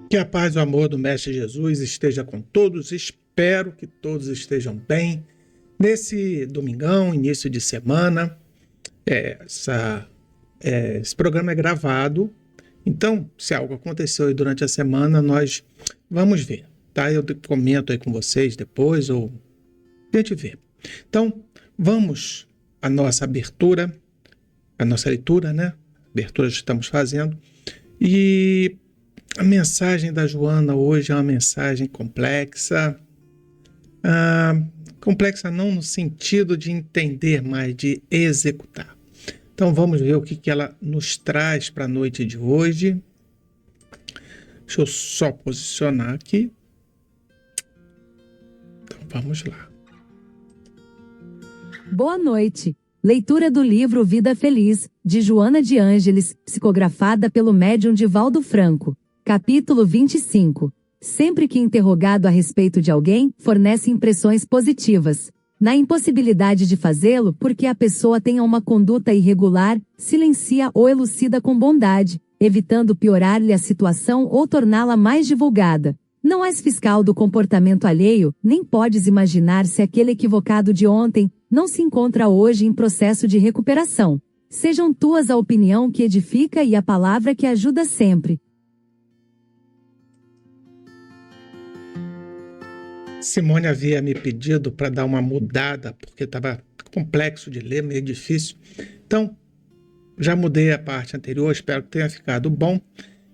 Que a paz e o amor do Mestre Jesus esteja com todos. Espero que todos estejam bem. Nesse domingão, início de semana, esse programa é gravado. Então, se algo aconteceu aí durante a semana, nós vamos ver, tá? Eu comento aí com vocês depois, ou a gente vê. Então, vamos à nossa abertura, a nossa leitura, né? Abertura que estamos fazendo. E a mensagem da Joana hoje é uma mensagem complexa. Complexa não no sentido de entender, mas de executar. Então vamos ver o que ela nos traz para a noite de hoje. Deixa eu só posicionar aqui. Então vamos lá. Boa noite. Leitura do livro Vida Feliz, de Joana de Ângeles, psicografada pelo médium Divaldo Franco. Capítulo 25. Sempre que interrogado a respeito de alguém, fornece impressões positivas. Na impossibilidade de fazê-lo porque a pessoa tenha uma conduta irregular, silencia ou elucida com bondade, evitando piorar-lhe a situação ou torná-la mais divulgada. Não és fiscal do comportamento alheio, nem podes imaginar se aquele equivocado de ontem não se encontra hoje em processo de recuperação. Sejam tuas a opinião que edifica e a palavra que ajuda sempre. Simone havia me pedido para dar uma mudada, porque estava complexo de ler, meio difícil. Então, já mudei a parte anterior, espero que tenha ficado bom.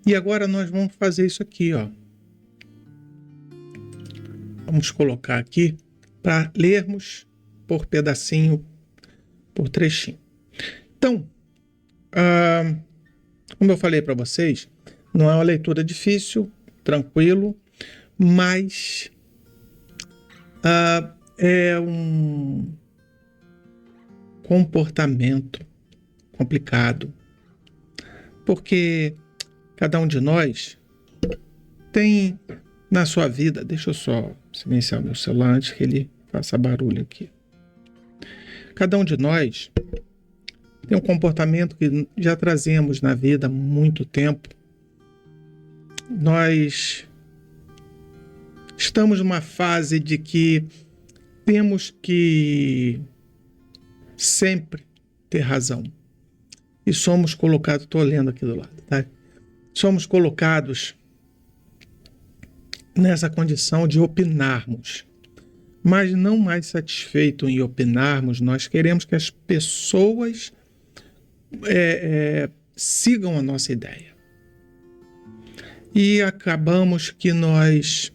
E agora nós vamos fazer isso aqui, ó. Vamos colocar aqui para lermos por pedacinho, por trechinho. Então, como eu falei para vocês, não é uma leitura difícil, tranquilo, mas é um comportamento complicado, porque cada um de nós tem na sua vida, deixa eu só silenciar o meu celular antes que ele faça barulho aqui. Cada um de nós tem um comportamento que já trazemos na vida há muito tempo. Nós estamos numa fase de que temos que sempre ter razão. E somos colocados, estou lendo aqui do lado, tá? Somos colocados nessa condição de opinarmos. Mas não mais satisfeito em opinarmos, nós queremos que as pessoas sigam a nossa ideia. E acabamos que nós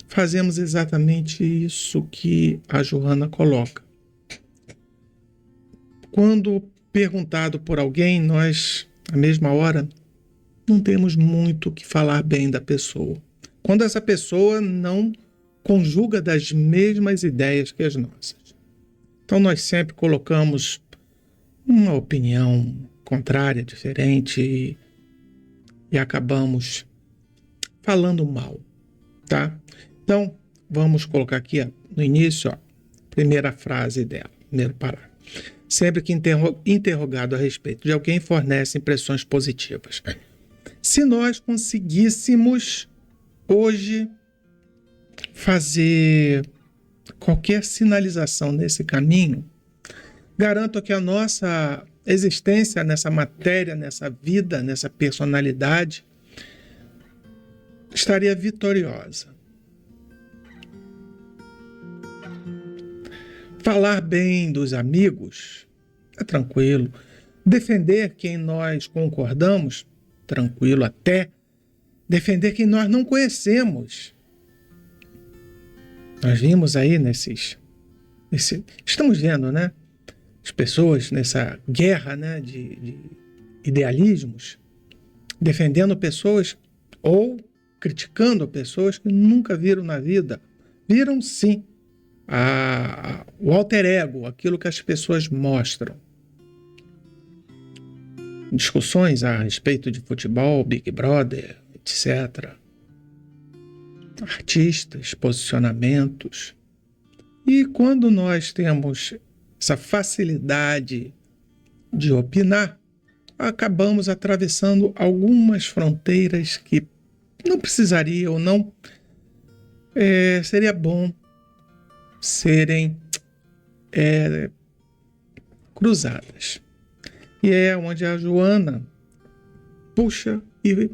fazemos exatamente isso que a Joana coloca. Quando perguntado por alguém, nós, na mesma hora, não temos muito o que falar bem da pessoa. Quando essa pessoa não conjuga das mesmas ideias que as nossas. Então nós sempre colocamos uma opinião contrária, diferente e acabamos falando mal, tá? Então vamos colocar aqui no início, primeira frase dela, primeiro parágrafo. Sempre que interrogado a respeito de alguém, fornece impressões positivas. Se nós conseguíssemos hoje fazer qualquer sinalização nesse caminho, garanto que a nossa existência nessa matéria, nessa vida, nessa personalidade, estaria vitoriosa. Falar bem dos amigos é tranquilo. Defender quem nós concordamos, tranquilo até. Defender quem nós não conhecemos. Nós vimos aí estamos vendo, né? As pessoas nessa guerra, né, de idealismos, defendendo pessoas ou criticando pessoas que nunca viram na vida. Viram sim o alter ego, aquilo que as pessoas mostram. Discussões a respeito de futebol, Big Brother, etc. Artistas, posicionamentos. E quando nós temos essa facilidade de opinar, acabamos atravessando algumas fronteiras que não precisaria ou não, seria bom serem cruzadas. E é onde a Joana puxa e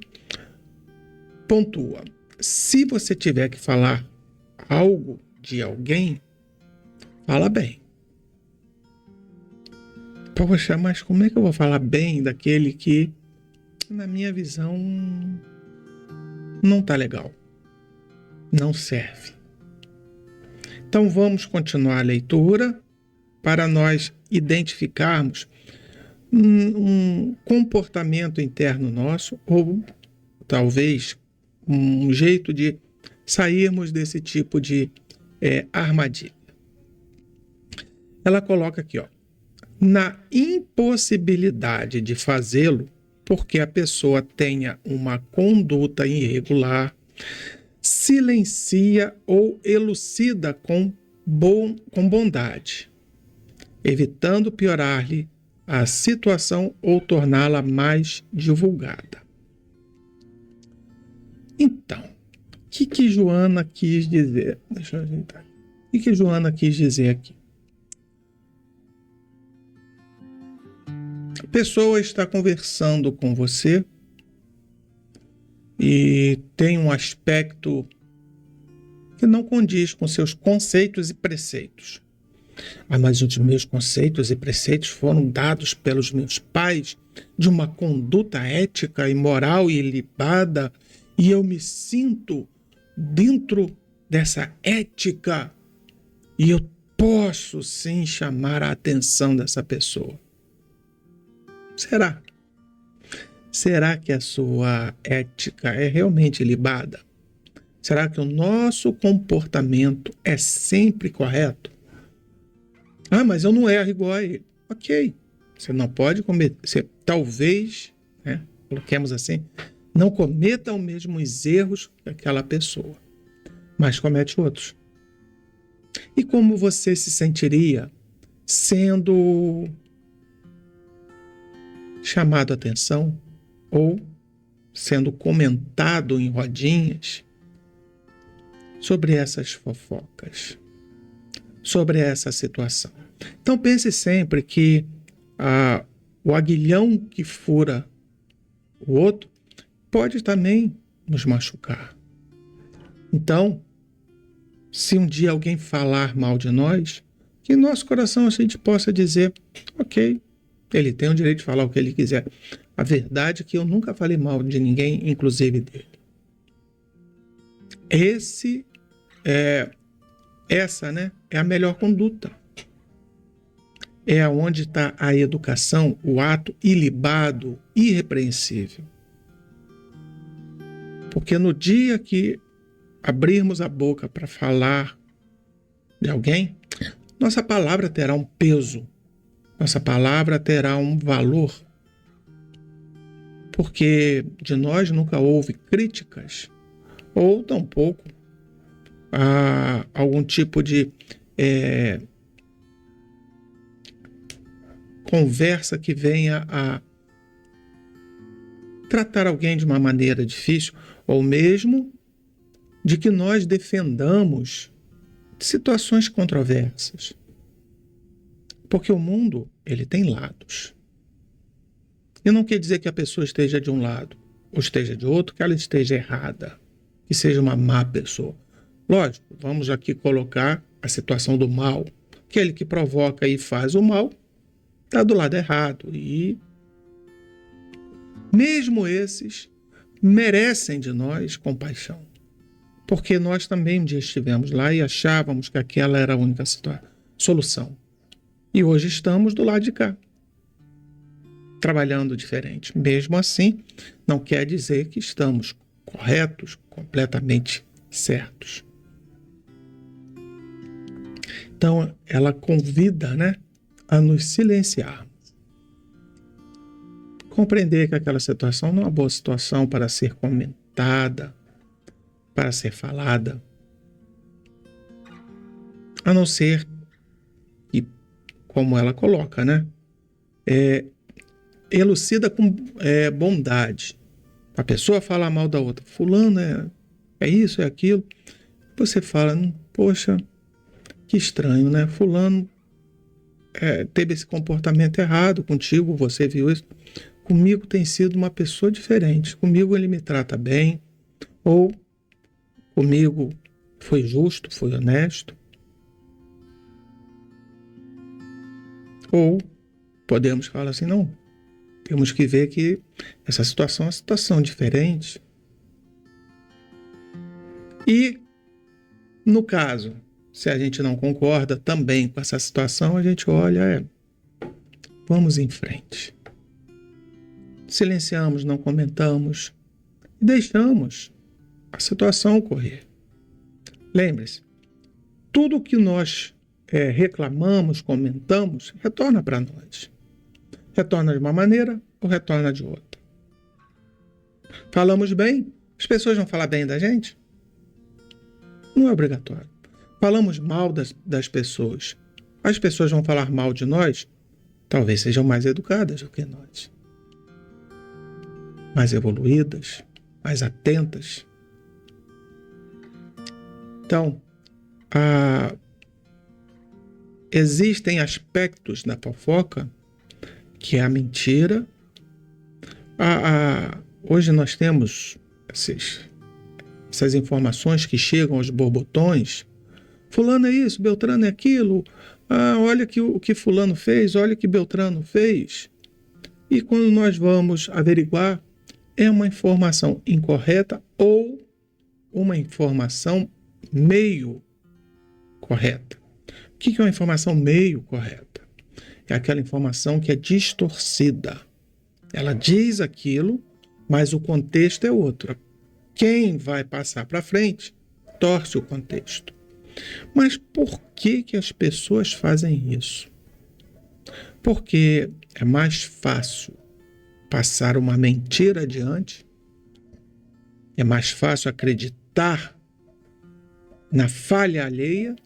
pontua. Se você tiver que falar algo de alguém, fala bem. Poxa, mas como é que eu vou falar bem daquele que, na minha visão, não tá legal? Não serve. Então vamos continuar a leitura para nós identificarmos um comportamento interno nosso, ou talvez um jeito de sairmos desse tipo de armadilha. Ela coloca aqui, na impossibilidade de fazê-lo, porque a pessoa tenha uma conduta irregular, silencia ou elucida com bondade, evitando piorar-lhe a situação ou torná-la mais divulgada. Então, o que Joana quis dizer? Deixa eu ajeitar. O que Joana quis dizer aqui? A pessoa está conversando com você e tem um aspecto que não condiz com seus conceitos e preceitos. Mas os meus conceitos e preceitos foram dados pelos meus pais de uma conduta ética e moral ilibada, e eu me sinto dentro dessa ética e eu posso sim chamar a atenção dessa pessoa. Será? Será que a sua ética é realmente ilibada? Será que o nosso comportamento é sempre correto? Mas eu não erro igual a ele. Ok, você não pode cometer, você talvez, coloquemos assim, não cometa os mesmos erros que aquela pessoa, mas comete outros. E como você se sentiria sendo chamado a atenção ou sendo comentado em rodinhas sobre essas fofocas, sobre essa situação? Então pense sempre que o aguilhão que fura o outro pode também nos machucar. Então, se um dia alguém falar mal de nós, que em nosso coração a gente possa dizer, ok, ele tem o direito de falar o que ele quiser. A verdade é que eu nunca falei mal de ninguém, inclusive dele. Essa é a melhor conduta. É onde está a educação, o ato ilibado, irrepreensível. Porque no dia que abrirmos a boca para falar de alguém, nossa palavra terá um peso, nossa palavra terá um valor. Porque de nós nunca houve críticas, ou tampouco algum tipo de conversa que venha a tratar alguém de uma maneira difícil, ou mesmo de que nós defendamos situações controversas. Porque o mundo, ele tem lados. E não quer dizer que a pessoa esteja de um lado ou esteja de outro, que ela esteja errada, que seja uma má pessoa. Lógico, vamos aqui colocar a situação do mal. Aquele que provoca e faz o mal está do lado errado. E mesmo esses merecem de nós compaixão. Porque nós também um dia estivemos lá e achávamos que aquela era a única solução. E hoje estamos do lado de cá, trabalhando diferente. Mesmo assim, não quer dizer que estamos corretos, completamente certos. Então, ela convida, a nos silenciarmos. Compreender que aquela situação não é uma boa situação para ser comentada, para ser falada, a não ser que, como ela coloca, elucida com bondade, A pessoa fala mal da outra. Fulano é isso, é aquilo. Você fala, poxa, que estranho, né? Fulano teve esse comportamento errado contigo, você viu isso. Comigo tem sido uma pessoa diferente. Comigo ele me trata bem. Ou comigo foi justo, foi honesto. Ou podemos falar assim, não, temos que ver que essa situação é uma situação diferente. E, no caso, se a gente não concorda também com essa situação, a gente olha, vamos em frente. Silenciamos, não comentamos e deixamos a situação ocorrer. Lembre-se, tudo que nós reclamamos, comentamos, retorna para nós. Retorna de uma maneira ou retorna de outra. Falamos bem, as pessoas vão falar bem da gente? Não é obrigatório. Falamos mal das pessoas, as pessoas vão falar mal de nós? Talvez sejam mais educadas do que nós. Mais evoluídas, mais atentas. Então, existem aspectos da fofoca que é a mentira. Hoje nós temos essas informações que chegam aos borbotões. Fulano é isso, Beltrano é aquilo. Olha o que fulano fez, olha o que Beltrano fez. E quando nós vamos averiguar, é uma informação incorreta ou uma informação meio correta. O que é uma informação meio correta? É aquela informação que é distorcida. Ela diz aquilo, mas o contexto é outro. Quem vai passar para frente torce o contexto. Mas por que as pessoas fazem isso? Porque é mais fácil passar uma mentira adiante, é mais fácil acreditar na falha alheia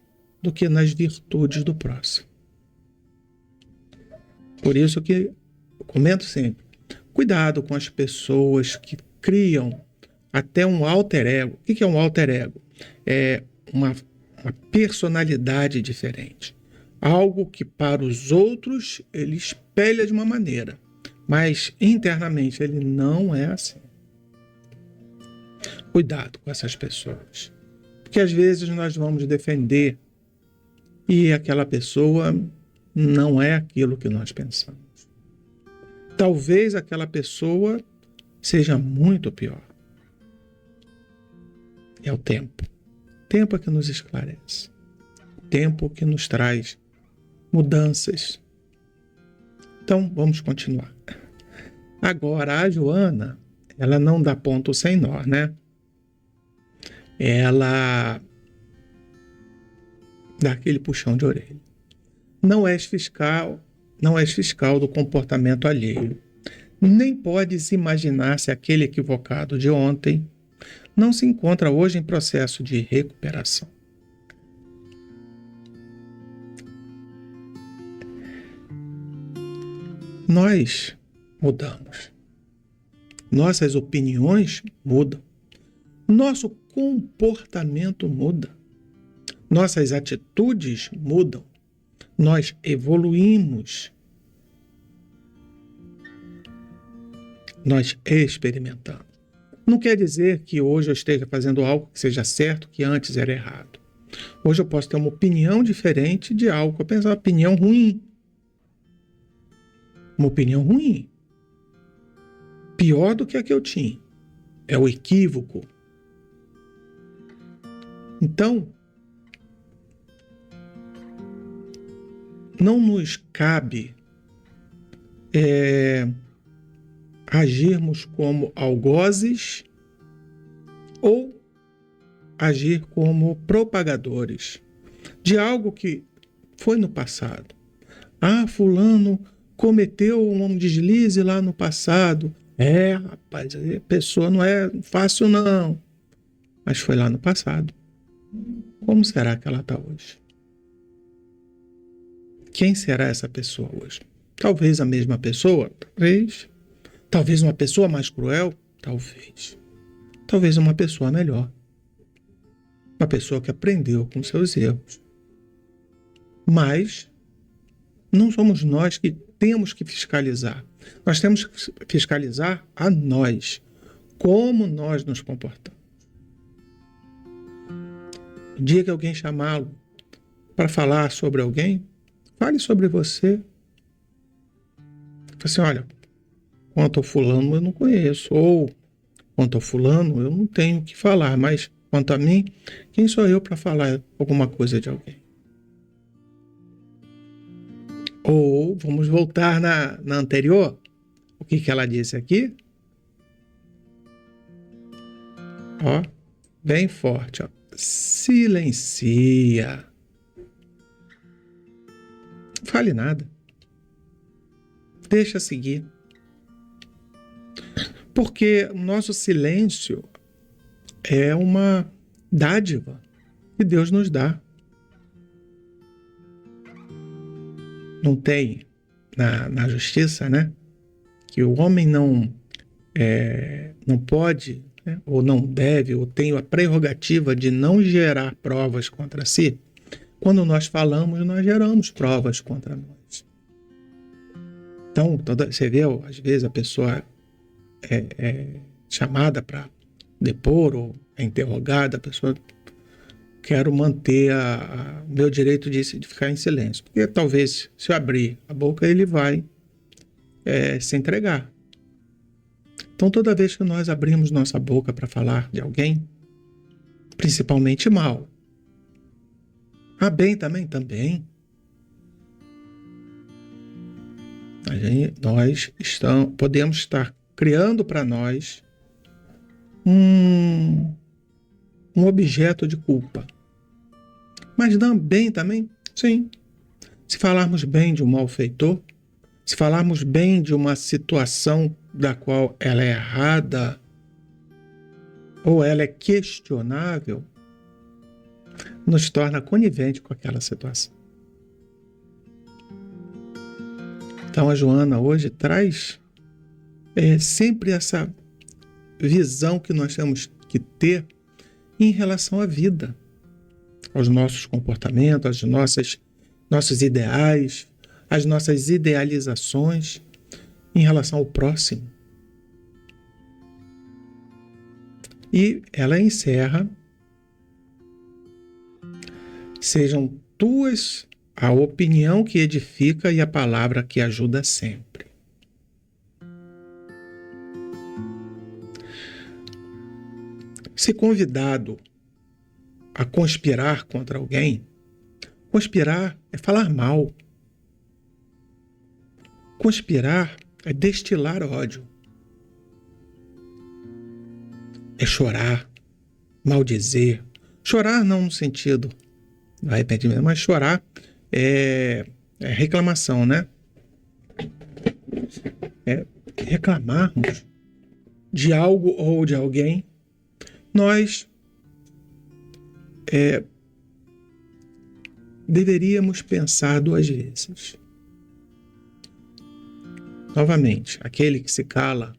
do que nas virtudes do próximo. Por isso que eu comento sempre, cuidado com as pessoas que criam até um alter ego. O que é um alter ego? É uma personalidade diferente. Algo que para os outros ele espelha de uma maneira, mas internamente ele não é assim. Cuidado com essas pessoas. Porque às vezes nós vamos defender e aquela pessoa não é aquilo que nós pensamos. Talvez aquela pessoa seja muito pior. É o tempo. O tempo é que nos esclarece. O tempo que nos traz mudanças. Então, vamos continuar. Agora, a Joana, ela não dá ponto sem nó, né? Ela dá aquele puxão de orelha. Não és fiscal do comportamento alheio. Nem podes imaginar se aquele equivocado de ontem não se encontra hoje em processo de recuperação. Nós mudamos. Nossas opiniões mudam. Nosso comportamento muda. Nossas atitudes mudam. Nós evoluímos. Nós experimentamos. Não quer dizer que hoje eu esteja fazendo algo que seja certo, que antes era errado. Hoje eu posso ter uma opinião diferente de algo que eu pensava, uma opinião ruim. Uma opinião ruim. Pior do que a que eu tinha. É o equívoco. Então, não nos cabe agirmos como algozes ou agir como propagadores de algo que foi no passado. Fulano cometeu um deslize lá no passado. Rapaz, a pessoa não é fácil não, mas foi lá no passado. Como será que ela está hoje? Quem será essa pessoa hoje? Talvez a mesma pessoa? Talvez uma pessoa mais cruel? talvez. Talvez uma pessoa melhor. Uma pessoa que aprendeu com seus erros. Mas não somos nós que temos que fiscalizar. Nós temos que fiscalizar a nós. Como nós nos comportamos. No dia que alguém chamá-lo para falar sobre alguém, fale sobre você. Fale assim, olha, quanto ao fulano eu não conheço. Ou quanto ao fulano eu não tenho o que falar. Mas quanto a mim, quem sou eu para falar alguma coisa de alguém? Ou vamos voltar na anterior. O que ela disse aqui? Ó, bem forte, ó. Silencia. Não fale nada. Deixa seguir. Porque o nosso silêncio é uma dádiva que Deus nos dá. Não tem na justiça, né? Que o homem não pode, né? Ou não deve, ou tem a prerrogativa de não gerar provas contra si. Quando nós falamos, nós geramos provas contra nós. Então, você vê, às vezes a pessoa é chamada para depor ou é interrogada, a pessoa quero manter o meu direito de ficar em silêncio. Porque talvez, se eu abrir a boca, ele vai se entregar. Então, toda vez que nós abrimos nossa boca para falar de alguém, principalmente mal, bem também, nós podemos estar criando para nós um objeto de culpa. Mas bem também? Sim. Se falarmos bem de um malfeitor, se falarmos bem de uma situação da qual ela é errada ou ela é questionável, nos torna conivente com aquela situação. Então a Joana hoje traz sempre essa visão que nós temos que ter em relação à vida, aos nossos comportamentos, aos nossos ideais, às nossas idealizações em relação ao próximo. E ela encerra: sejam tuas a opinião que edifica e a palavra que ajuda sempre. Se convidado a conspirar contra alguém, conspirar é falar mal. Conspirar é destilar ódio. É chorar, maldizer. Chorar não no sentido do arrependimento, mas chorar é reclamação, né? É reclamarmos de algo ou de alguém. Nós deveríamos pensar duas vezes. Novamente, aquele que se cala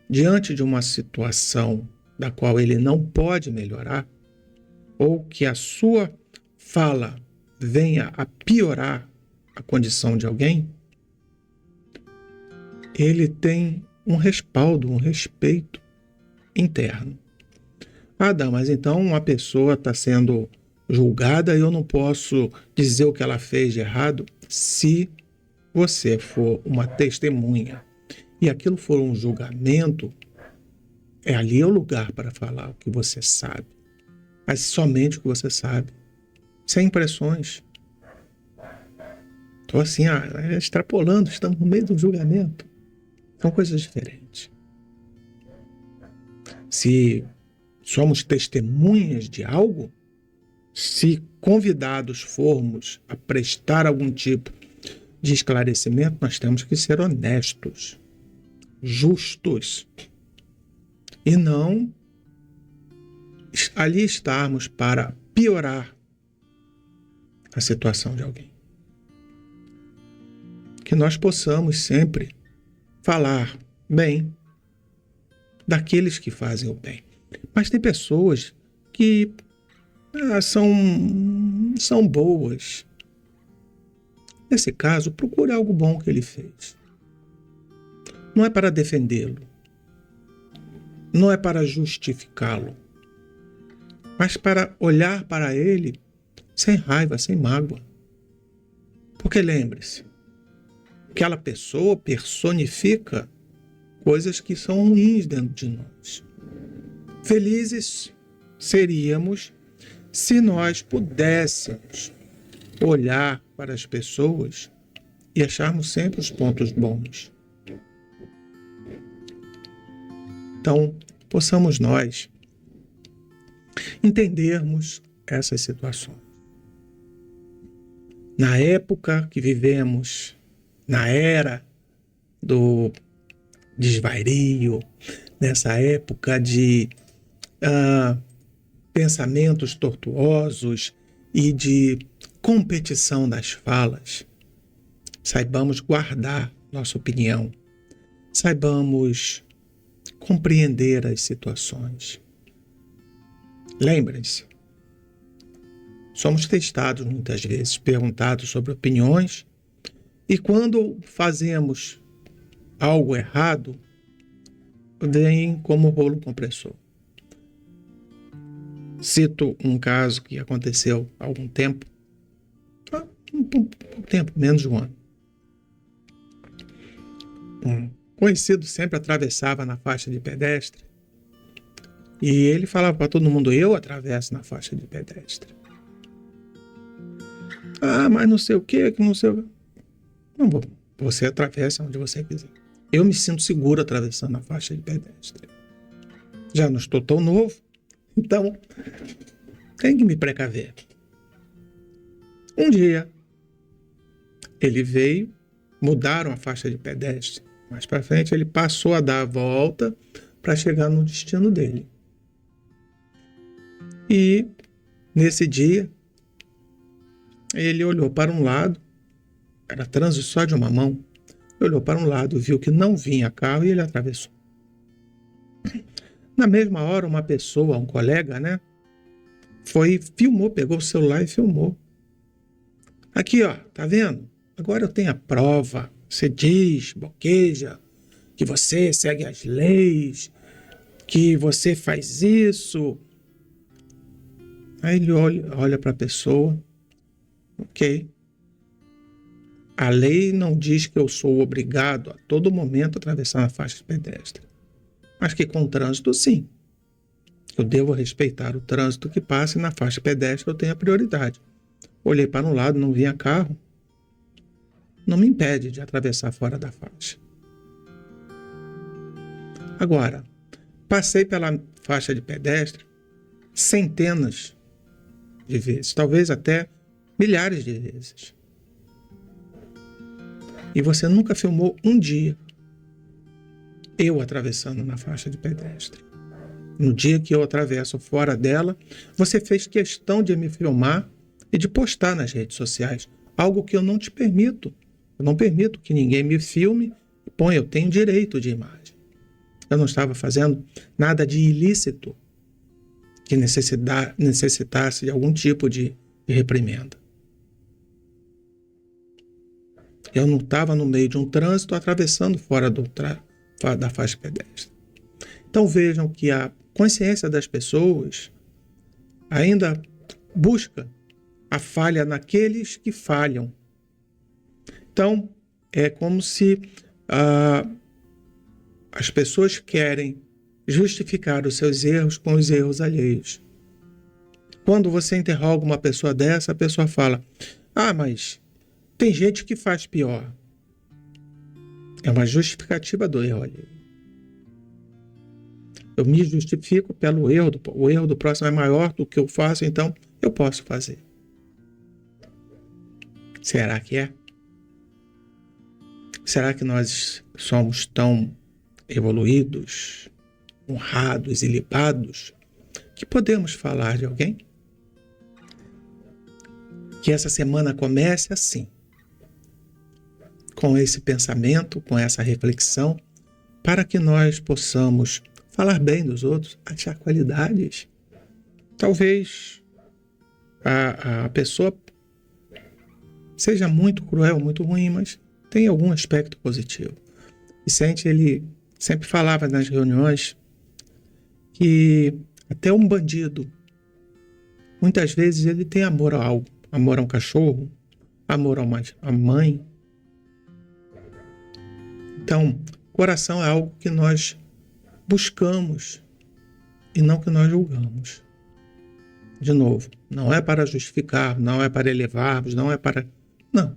diante de uma situação da qual ele não pode melhorar, ou que a sua fala venha a piorar a condição de alguém, ele tem um respaldo, um respeito interno. Mas então uma pessoa está sendo julgada e eu não posso dizer o que ela fez de errado. Se você for uma testemunha e aquilo for um julgamento, ali é o lugar para falar o que você sabe, mas somente o que você sabe, sem impressões. Estou assim, extrapolando, estamos no meio do julgamento. São coisas diferentes. Se somos testemunhas de algo, se convidados formos a prestar algum tipo de esclarecimento, nós temos que ser honestos, justos, e não ali estarmos para piorar a situação de alguém. Que nós possamos sempre falar bem daqueles que fazem o bem. Mas tem pessoas que são boas. Nesse caso, procure algo bom que ele fez. Não é para defendê-lo, não é para justificá-lo, mas para olhar para ele sem raiva, sem mágoa. Porque lembre-se, aquela pessoa personifica coisas que são ruins dentro de nós. Felizes seríamos se nós pudéssemos olhar para as pessoas e acharmos sempre os pontos bons. Então, possamos nós entendermos essas situações. Na época que vivemos, na era do desvario, nessa época de pensamentos tortuosos e de competição das falas, saibamos guardar nossa opinião, saibamos compreender as situações. Lembrem-se, somos testados muitas vezes, perguntados sobre opiniões, e quando fazemos algo errado, vem como rolo compressor. Cito um caso que aconteceu há algum tempo, menos de um ano. Um conhecido sempre atravessava na faixa de pedestre e ele falava para todo mundo: eu atravesso na faixa de pedestre. Mas não sei o que não sei o que. Não, você atravessa onde você quiser. Eu me sinto seguro atravessando a faixa de pedestre. Já não estou tão novo, então tem que me precaver. Um dia, ele veio, mudaram a faixa de pedestre. Mais para frente, ele passou a dar a volta para chegar no destino dele. E, nesse dia, ele olhou para um lado, era trânsito só de uma mão, olhou para um lado, viu que não vinha carro e ele atravessou. Na mesma hora, uma pessoa, um colega, filmou, pegou o celular e filmou. Aqui, ó, tá vendo? Agora eu tenho a prova. Você diz, boqueja, que você segue as leis, que você faz isso. Aí ele olha para a pessoa. Ok. A lei não diz que eu sou obrigado a todo momento a atravessar a faixa de pedestre. Mas que com o trânsito, sim. Eu devo respeitar o trânsito que passa e na faixa pedestre eu tenho a prioridade. Olhei para um lado, não vinha carro. Não me impede de atravessar fora da faixa. Agora, passei pela faixa de pedestre centenas de vezes, talvez até milhares de vezes. E você nunca filmou um dia eu atravessando na faixa de pedestre. No dia que eu atravesso fora dela, você fez questão de me filmar e de postar nas redes sociais, algo que eu não te permito. Eu não permito que ninguém me filme e ponha, eu tenho direito de imagem. Eu não estava fazendo nada de ilícito que necessitasse de algum tipo de reprimenda. Eu não estava no meio de um trânsito atravessando fora da faixa pedestre. Então vejam que a consciência das pessoas ainda busca a falha naqueles que falham. Então, é como se as pessoas querem justificar os seus erros com os erros alheios. Quando você interroga uma pessoa dessa, a pessoa fala: mas tem gente que faz pior. É uma justificativa do erro alheio. Eu me justifico pelo erro. O erro do próximo é maior do que eu faço, então eu posso fazer. Será que é? Será que nós somos tão evoluídos, honrados e libados que podemos falar de alguém? Que essa semana comece assim, com esse pensamento, com essa reflexão, para que nós possamos falar bem dos outros, achar qualidades. Talvez a pessoa seja muito cruel, muito ruim, mas tem algum aspecto positivo. Vicente, ele sempre falava nas reuniões que até um bandido, muitas vezes ele tem amor a algo, amor a um cachorro, amor a uma mãe. Então, coração é algo que nós buscamos e não que nós julgamos. De novo, não é para justificar, não é para elevarmos, não é para... Não,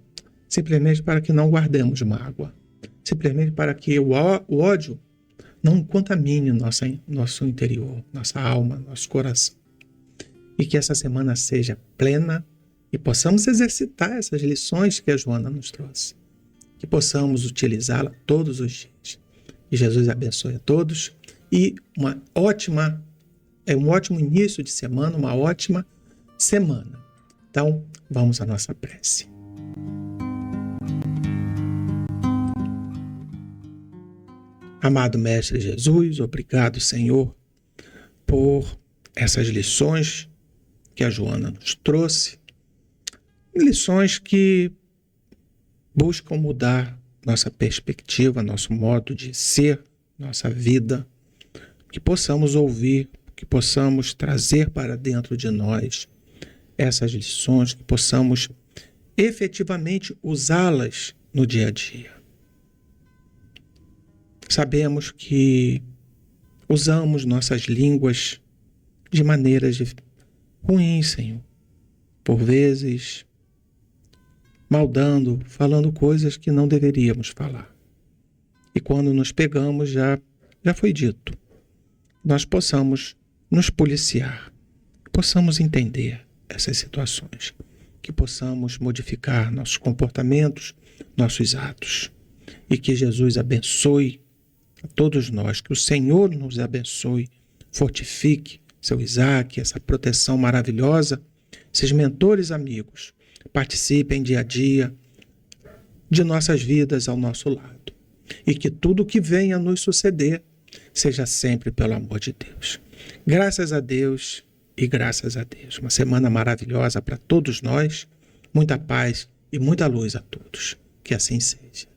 simplesmente para que não guardemos mágoa. Simplesmente para que o ódio não contamine nosso interior, nossa alma, nosso coração. E que essa semana seja plena e possamos exercitar essas lições que a Joana nos trouxe. Que possamos utilizá-la todos os dias. Que Jesus abençoe a todos e um ótimo início de semana, uma ótima semana. Então, vamos à nossa prece. Amado Mestre Jesus, obrigado, Senhor, por essas lições que a Joana nos trouxe. Lições que buscam mudar nossa perspectiva, nosso modo de ser, nossa vida. Que possamos ouvir, que possamos trazer para dentro de nós essas lições, que possamos efetivamente usá-las no dia a dia. Sabemos que usamos nossas línguas de maneiras ruins, Senhor. Por vezes, maldando, falando coisas que não deveríamos falar. E quando nos pegamos, já foi dito, nós possamos nos policiar, possamos entender essas situações, que possamos modificar nossos comportamentos, nossos atos. E que Jesus abençoe a todos nós, que o Senhor nos abençoe, fortifique seu Isaac, essa proteção maravilhosa, esses mentores amigos, participem dia a dia de nossas vidas ao nosso lado. E que tudo que venha nos suceder seja sempre pelo amor de Deus. Graças a Deus e graças a Deus. Uma semana maravilhosa para todos nós, muita paz e muita luz a todos. Que assim seja.